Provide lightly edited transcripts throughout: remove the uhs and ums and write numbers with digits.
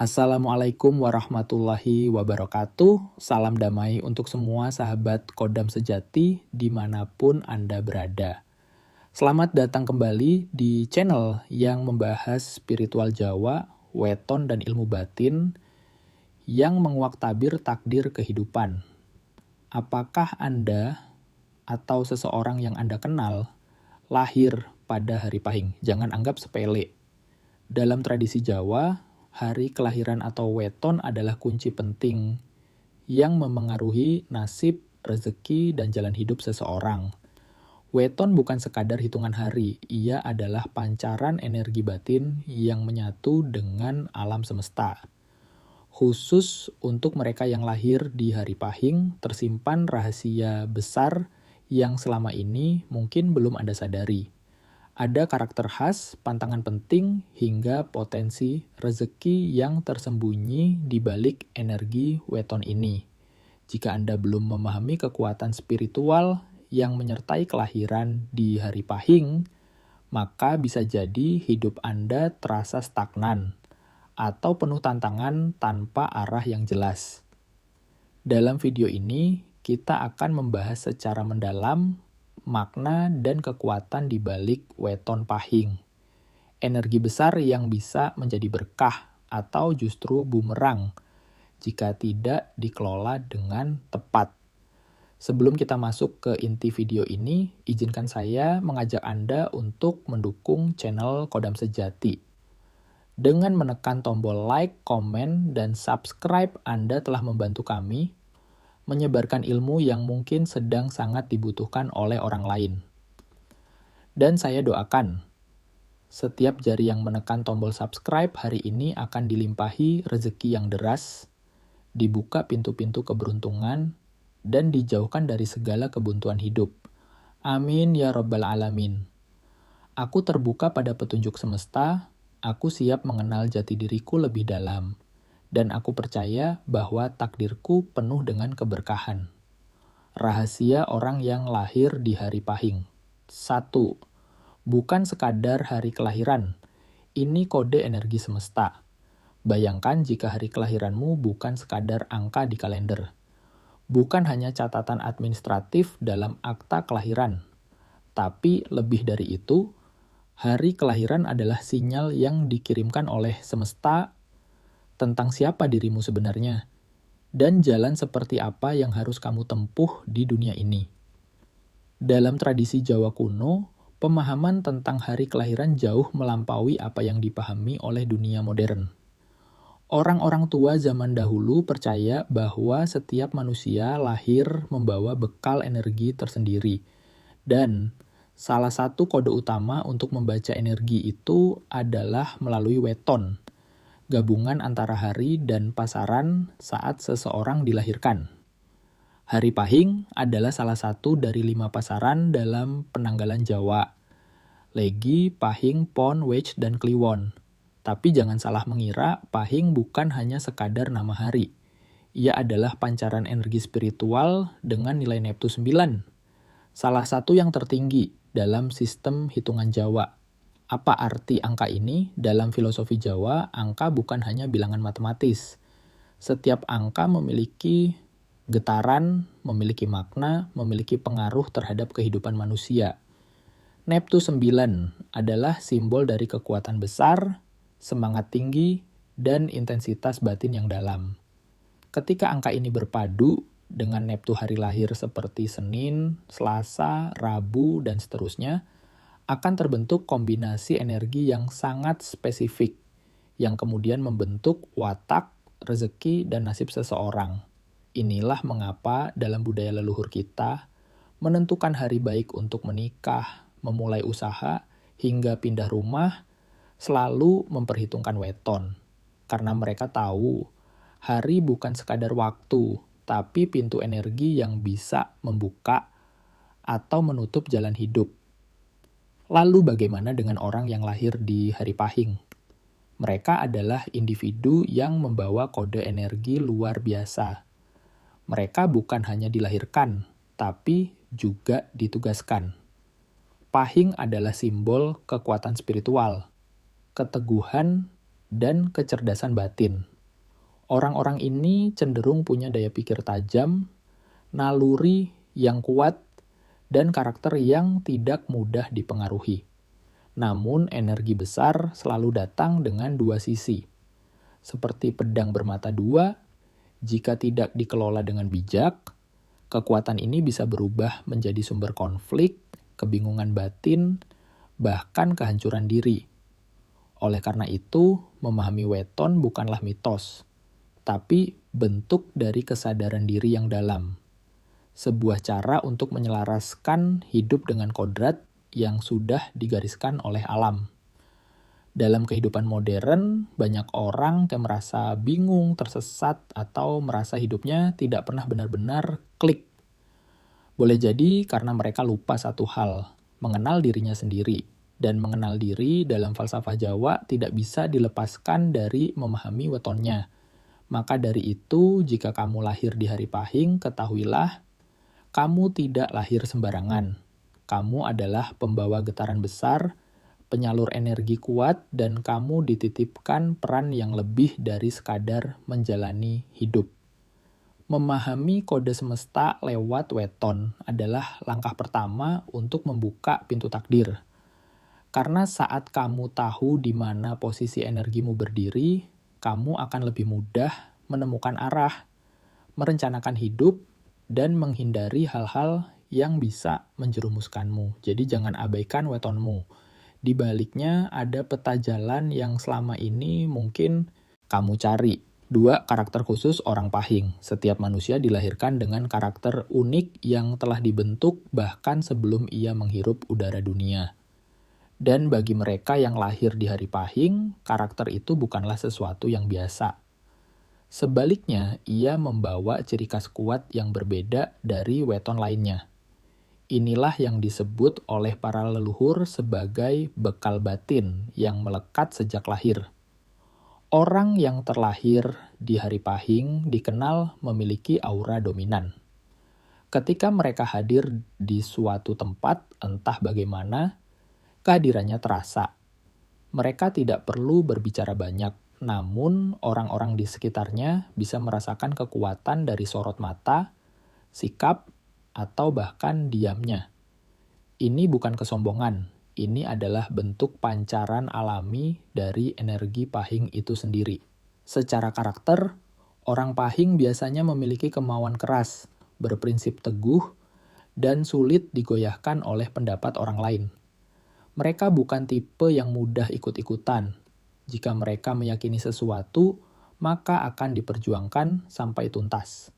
Assalamualaikum warahmatullahi wabarakatuh. Salam damai untuk semua sahabat Kodam Sejati dimanapun Anda berada. Selamat datang kembali di channel yang membahas spiritual Jawa, weton dan ilmu batin yang menguak tabir takdir kehidupan. Apakah Anda atau seseorang yang Anda kenal lahir pada hari Pahing? Jangan anggap sepele. Dalam tradisi Jawa, hari kelahiran atau weton adalah kunci penting yang memengaruhi nasib, rezeki, dan jalan hidup seseorang. Weton bukan sekadar hitungan hari, ia adalah pancaran energi batin yang menyatu dengan alam semesta. Khusus untuk mereka yang lahir di hari Pahing, tersimpan rahasia besar yang selama ini mungkin belum Anda sadari. Ada karakter khas, pantangan penting, hingga potensi rezeki yang tersembunyi di balik energi weton ini. Jika Anda belum memahami kekuatan spiritual yang menyertai kelahiran di hari Pahing, maka bisa jadi hidup Anda terasa stagnan atau penuh tantangan tanpa arah yang jelas. Dalam video ini, kita akan membahas secara mendalam makna dan kekuatan di balik weton Pahing. Energi besar yang bisa menjadi berkah atau justru bumerang jika tidak dikelola dengan tepat. Sebelum kita masuk ke inti video ini, izinkan saya mengajak Anda untuk mendukung channel Kodam Sejati. Dengan menekan tombol like, komen, dan subscribe, Anda telah membantu kami menyebarkan ilmu yang mungkin sedang sangat dibutuhkan oleh orang lain. Dan saya doakan, setiap jari yang menekan tombol subscribe hari ini akan dilimpahi rezeki yang deras, dibuka pintu-pintu keberuntungan, dan dijauhkan dari segala kebuntuan hidup. Amin ya Rabbal Alamin. Aku terbuka pada petunjuk semesta, aku siap mengenal jati diriku lebih dalam. Dan aku percaya bahwa takdirku penuh dengan keberkahan. Rahasia orang yang lahir di hari Pahing. 1. Bukan sekadar hari kelahiran. Ini kode energi semesta. Bayangkan jika hari kelahiranmu bukan sekadar angka di kalender. Bukan hanya catatan administratif dalam akta kelahiran. Tapi lebih dari itu, hari kelahiran adalah sinyal yang dikirimkan oleh semesta tentang siapa dirimu sebenarnya, dan jalan seperti apa yang harus kamu tempuh di dunia ini. Dalam tradisi Jawa kuno, pemahaman tentang hari kelahiran jauh melampaui apa yang dipahami oleh dunia modern. Orang-orang tua zaman dahulu percaya bahwa setiap manusia lahir membawa bekal energi tersendiri, dan salah satu kode utama untuk membaca energi itu adalah melalui weton, gabungan antara hari dan pasaran saat seseorang dilahirkan. Hari Pahing adalah salah satu dari 5 pasaran dalam penanggalan Jawa. Legi, Pahing, Pon, Wej, dan Kliwon. Tapi jangan salah mengira, Pahing bukan hanya sekadar nama hari. Ia adalah pancaran energi spiritual dengan nilai Neptu 9. Salah satu yang tertinggi dalam sistem hitungan Jawa. Apa arti angka ini? Dalam filosofi Jawa, angka bukan hanya bilangan matematis. Setiap angka memiliki getaran, memiliki makna, memiliki pengaruh terhadap kehidupan manusia. Neptu 9 adalah simbol dari kekuatan besar, semangat tinggi, dan intensitas batin yang dalam. Ketika angka ini berpadu dengan Neptu hari lahir seperti Senin, Selasa, Rabu, dan seterusnya, akan terbentuk kombinasi energi yang sangat spesifik, yang kemudian membentuk watak, rezeki, dan nasib seseorang. Inilah mengapa dalam budaya leluhur kita, menentukan hari baik untuk menikah, memulai usaha, hingga pindah rumah, selalu memperhitungkan weton. Karena mereka tahu, hari bukan sekadar waktu, tapi pintu energi yang bisa membuka atau menutup jalan hidup. Lalu bagaimana dengan orang yang lahir di hari Pahing? Mereka adalah individu yang membawa kode energi luar biasa. Mereka bukan hanya dilahirkan, tapi juga ditugaskan. Pahing adalah simbol kekuatan spiritual, keteguhan, dan kecerdasan batin. Orang-orang ini cenderung punya daya pikir tajam, naluri yang kuat, dan karakter yang tidak mudah dipengaruhi. Namun energi besar selalu datang dengan dua sisi. Seperti pedang bermata dua, jika tidak dikelola dengan bijak, kekuatan ini bisa berubah menjadi sumber konflik, kebingungan batin, bahkan kehancuran diri. Oleh karena itu, memahami weton bukanlah mitos, tapi bentuk dari kesadaran diri yang dalam. Sebuah cara untuk menyelaraskan hidup dengan kodrat yang sudah digariskan oleh alam. Dalam kehidupan modern, banyak orang yang merasa bingung, tersesat, atau merasa hidupnya tidak pernah benar-benar klik. Boleh jadi karena mereka lupa satu hal, mengenal dirinya sendiri. Dan mengenal diri dalam falsafah Jawa tidak bisa dilepaskan dari memahami wetonnya. Maka dari itu, jika kamu lahir di hari Pahing, ketahuilah, kamu tidak lahir sembarangan. Kamu adalah pembawa getaran besar, penyalur energi kuat, dan kamu dititipkan peran yang lebih dari sekadar menjalani hidup. Memahami kode semesta lewat weton adalah langkah pertama untuk membuka pintu takdir. Karena saat kamu tahu di mana posisi energimu berdiri, kamu akan lebih mudah menemukan arah, merencanakan hidup, dan menghindari hal-hal yang bisa menjerumuskanmu. Jadi jangan abaikan wetonmu. Di baliknya ada peta jalan yang selama ini mungkin kamu cari. 2. Karakter khusus orang Pahing. Setiap manusia dilahirkan dengan karakter unik yang telah dibentuk bahkan sebelum ia menghirup udara dunia. Dan bagi mereka yang lahir di hari Pahing, karakter itu bukanlah sesuatu yang biasa. Sebaliknya, ia membawa ciri khas kuat yang berbeda dari weton lainnya. Inilah yang disebut oleh para leluhur sebagai bekal batin yang melekat sejak lahir. Orang yang terlahir di hari Pahing dikenal memiliki aura dominan. Ketika mereka hadir di suatu tempat, entah bagaimana, kehadirannya terasa. Mereka tidak perlu berbicara banyak, namun orang-orang di sekitarnya bisa merasakan kekuatan dari sorot mata, sikap, atau bahkan diamnya. Ini bukan kesombongan, ini adalah bentuk pancaran alami dari energi Pahing itu sendiri. Secara karakter, orang Pahing biasanya memiliki kemauan keras, berprinsip teguh, dan sulit digoyahkan oleh pendapat orang lain. Mereka bukan tipe yang mudah ikut-ikutan. Jika mereka meyakini sesuatu, maka akan diperjuangkan sampai tuntas.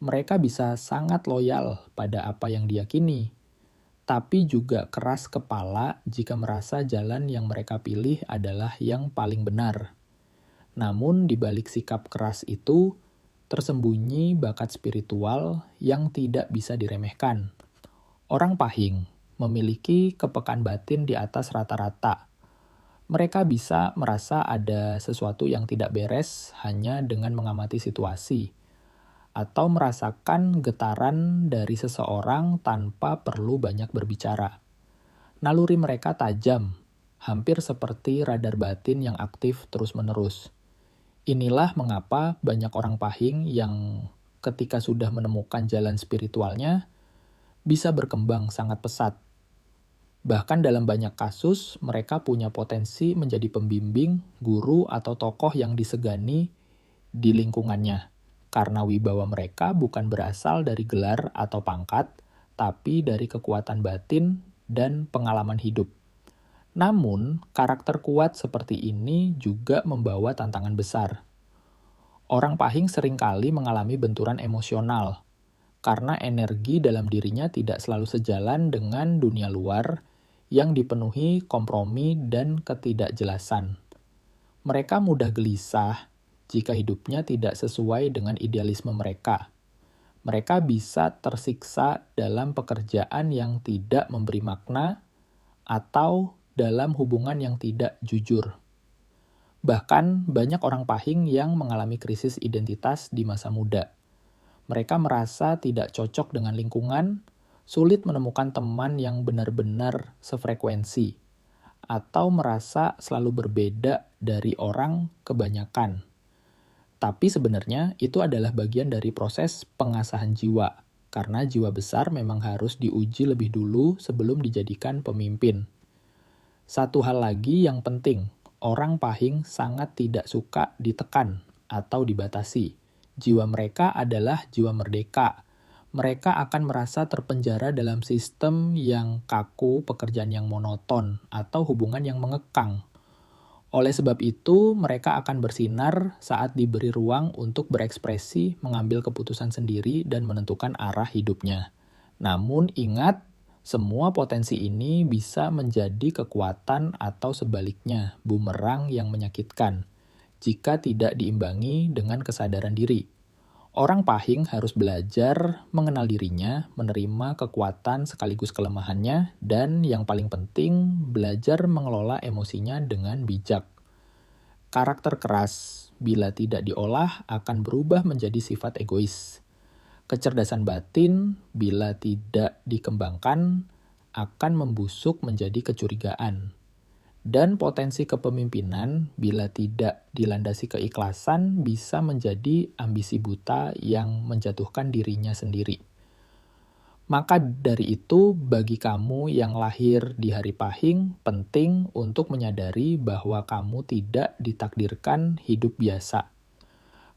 Mereka bisa sangat loyal pada apa yang diyakini, tapi juga keras kepala jika merasa jalan yang mereka pilih adalah yang paling benar. Namun di balik sikap keras itu, tersembunyi bakat spiritual yang tidak bisa diremehkan. Orang Pahing memiliki kepekaan batin di atas rata-rata. Mereka bisa merasa ada sesuatu yang tidak beres hanya dengan mengamati situasi, atau merasakan getaran dari seseorang tanpa perlu banyak berbicara. Naluri mereka tajam, hampir seperti radar batin yang aktif terus-menerus. Inilah mengapa banyak orang Pahing yang ketika sudah menemukan jalan spiritualnya, bisa berkembang sangat pesat. Bahkan dalam banyak kasus, mereka punya potensi menjadi pembimbing, guru, atau tokoh yang disegani di lingkungannya. Karena wibawa mereka bukan berasal dari gelar atau pangkat, tapi dari kekuatan batin dan pengalaman hidup. Namun, karakter kuat seperti ini juga membawa tantangan besar. Orang Pahing seringkali mengalami benturan emosional, karena energi dalam dirinya tidak selalu sejalan dengan dunia luar yang dipenuhi kompromi dan ketidakjelasan. Mereka mudah gelisah jika hidupnya tidak sesuai dengan idealisme mereka. Mereka bisa tersiksa dalam pekerjaan yang tidak memberi makna atau dalam hubungan yang tidak jujur. Bahkan banyak orang Pahing yang mengalami krisis identitas di masa muda. Mereka merasa tidak cocok dengan lingkungan, sulit menemukan teman yang benar-benar sefrekuensi, atau merasa selalu berbeda dari orang kebanyakan. Tapi sebenarnya itu adalah bagian dari proses pengasahan jiwa, karena jiwa besar memang harus diuji lebih dulu sebelum dijadikan pemimpin. Satu hal lagi yang penting, orang pahing sangat tidak suka ditekan atau dibatasi. Jiwa mereka adalah jiwa merdeka. Mereka akan merasa terpenjara dalam sistem yang kaku, pekerjaan yang monoton, atau hubungan yang mengekang. Oleh sebab itu, mereka akan bersinar saat diberi ruang untuk berekspresi, mengambil keputusan sendiri, dan menentukan arah hidupnya. Namun ingat, semua potensi ini bisa menjadi kekuatan atau sebaliknya, bumerang yang menyakitkan, jika tidak diimbangi dengan kesadaran diri. Orang pahing harus belajar mengenal dirinya, menerima kekuatan sekaligus kelemahannya, dan yang paling penting, belajar mengelola emosinya dengan bijak. Karakter keras, bila tidak diolah, akan berubah menjadi sifat egois. Kecerdasan batin, bila tidak dikembangkan, akan membusuk menjadi kecurigaan. Dan potensi kepemimpinan, bila tidak dilandasi keikhlasan, bisa menjadi ambisi buta yang menjatuhkan dirinya sendiri. Maka dari itu, bagi kamu yang lahir di hari pahing, penting untuk menyadari bahwa kamu tidak ditakdirkan hidup biasa.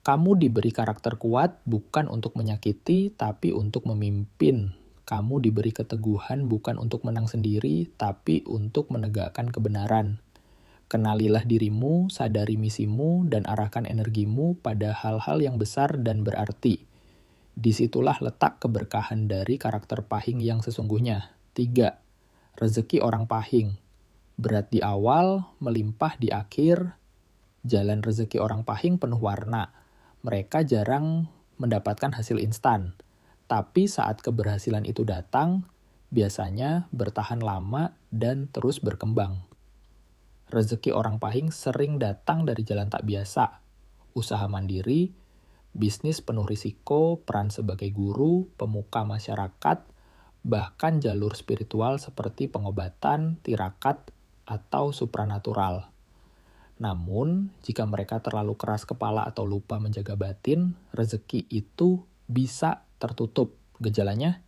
Kamu diberi karakter kuat bukan untuk menyakiti, tapi untuk memimpin. Kamu diberi keteguhan bukan untuk menang sendiri, tapi untuk menegakkan kebenaran. Kenalilah dirimu, sadari misimu, dan arahkan energimu pada hal-hal yang besar dan berarti. Disitulah letak keberkahan dari karakter pahing yang sesungguhnya. 3. Rezeki orang pahing. Berat di awal, melimpah di akhir. Jalan rezeki orang pahing penuh warna. Mereka jarang mendapatkan hasil instan. Tapi saat keberhasilan itu datang, biasanya bertahan lama dan terus berkembang. Rezeki orang pahing sering datang dari jalan tak biasa. Usaha mandiri, bisnis penuh risiko, peran sebagai guru, pemuka masyarakat, bahkan jalur spiritual seperti pengobatan, tirakat, atau supranatural. Namun, jika mereka terlalu keras kepala atau lupa menjaga batin, rezeki itu bisa tertutup. Gejalanya,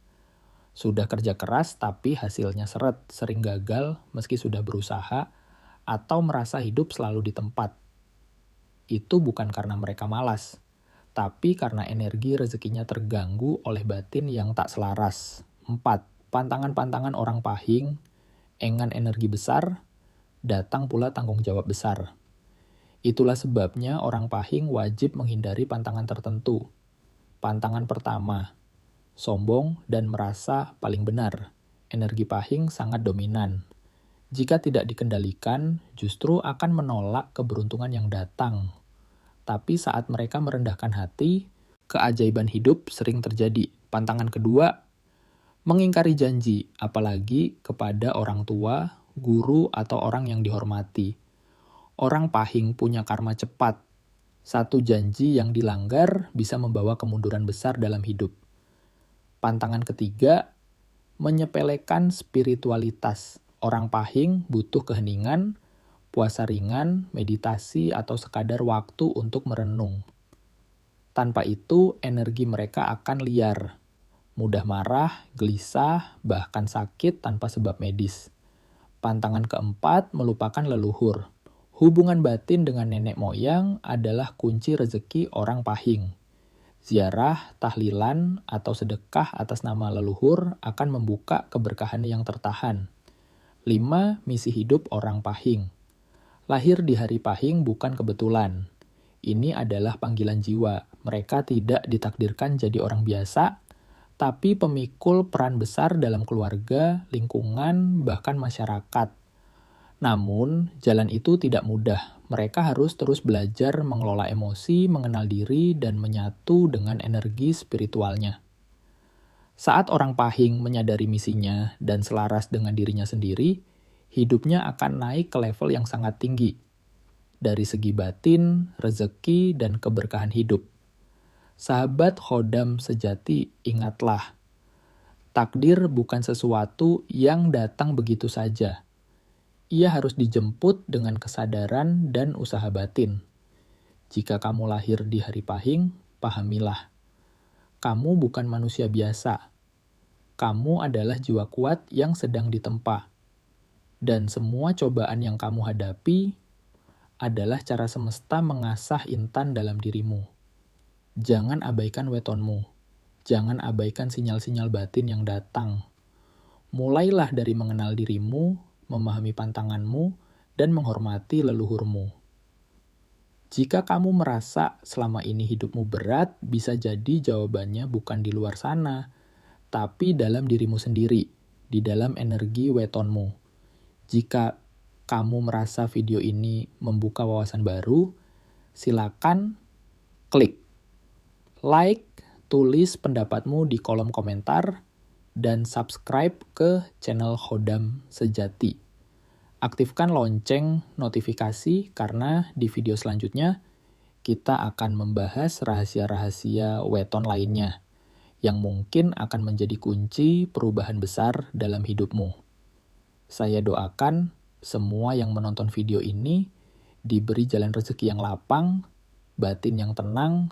sudah kerja keras tapi hasilnya seret, sering gagal meski sudah berusaha, atau merasa hidup selalu di tempat. Itu bukan karena mereka malas, tapi karena energi rezekinya terganggu oleh batin yang tak selaras. 4. Pantangan-pantangan orang pahing, engan energi besar, datang pula tanggung jawab besar. Itulah sebabnya orang pahing wajib menghindari pantangan tertentu. Pantangan pertama, sombong dan merasa paling benar. Energi pahing sangat dominan. Jika tidak dikendalikan, justru akan menolak keberuntungan yang datang. Tapi saat mereka merendahkan hati, keajaiban hidup sering terjadi. Pantangan kedua, mengingkari janji, apalagi kepada orang tua, guru, atau orang yang dihormati. Orang pahing punya karma cepat. Satu janji yang dilanggar bisa membawa kemunduran besar dalam hidup. Pantangan ketiga, menyepelekan spiritualitas. Orang pahing butuh keheningan, puasa ringan, meditasi, atau sekadar waktu untuk merenung. Tanpa itu, energi mereka akan liar. Mudah marah, gelisah, bahkan sakit tanpa sebab medis. Pantangan keempat, melupakan leluhur. Hubungan batin dengan nenek moyang adalah kunci rezeki orang pahing. Ziarah, tahlilan, atau sedekah atas nama leluhur akan membuka keberkahan yang tertahan. 5. Misi hidup orang pahing. Lahir di hari pahing bukan kebetulan. Ini adalah panggilan jiwa. Mereka tidak ditakdirkan jadi orang biasa, tapi pemikul peran besar dalam keluarga, lingkungan, bahkan masyarakat. Namun, jalan itu tidak mudah. Mereka harus terus belajar mengelola emosi, mengenal diri, dan menyatu dengan energi spiritualnya. Saat orang pahing menyadari misinya dan selaras dengan dirinya sendiri, hidupnya akan naik ke level yang sangat tinggi. Dari segi batin, rezeki, dan keberkahan hidup. Sahabat khodam sejati, ingatlah. Takdir bukan sesuatu yang datang begitu saja. ia harus dijemput dengan kesadaran dan usaha batin. Jika kamu lahir di hari pahing, pahamilah, kamu bukan manusia biasa. Kamu adalah jiwa kuat yang sedang ditempa. Dan semua cobaan yang kamu hadapi adalah cara semesta mengasah intan dalam dirimu. Jangan abaikan wetonmu. Jangan abaikan sinyal-sinyal batin yang datang. Mulailah dari mengenal dirimu, memahami pantanganmu, dan menghormati leluhurmu. Jika kamu merasa selama ini hidupmu berat, bisa jadi jawabannya bukan di luar sana, tapi dalam dirimu sendiri, di dalam energi wetonmu. Jika kamu merasa video ini membuka wawasan baru, silakan klik like, tulis pendapatmu di kolom komentar, dan subscribe ke channel Khodam Sejati. Aktifkan lonceng notifikasi karena di video selanjutnya kita akan membahas rahasia-rahasia weton lainnya yang mungkin akan menjadi kunci perubahan besar dalam hidupmu. Saya doakan semua yang menonton video ini diberi jalan rezeki yang lapang, batin yang tenang,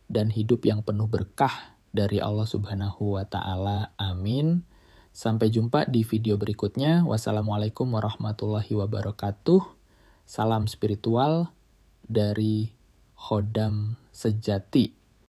dan hidup yang penuh berkah dari Allah Subhanahu wa Ta'ala. Amin. Sampai jumpa di video berikutnya. Wassalamualaikum warahmatullahi wabarakatuh. Salam spiritual dari Khodam Sejati.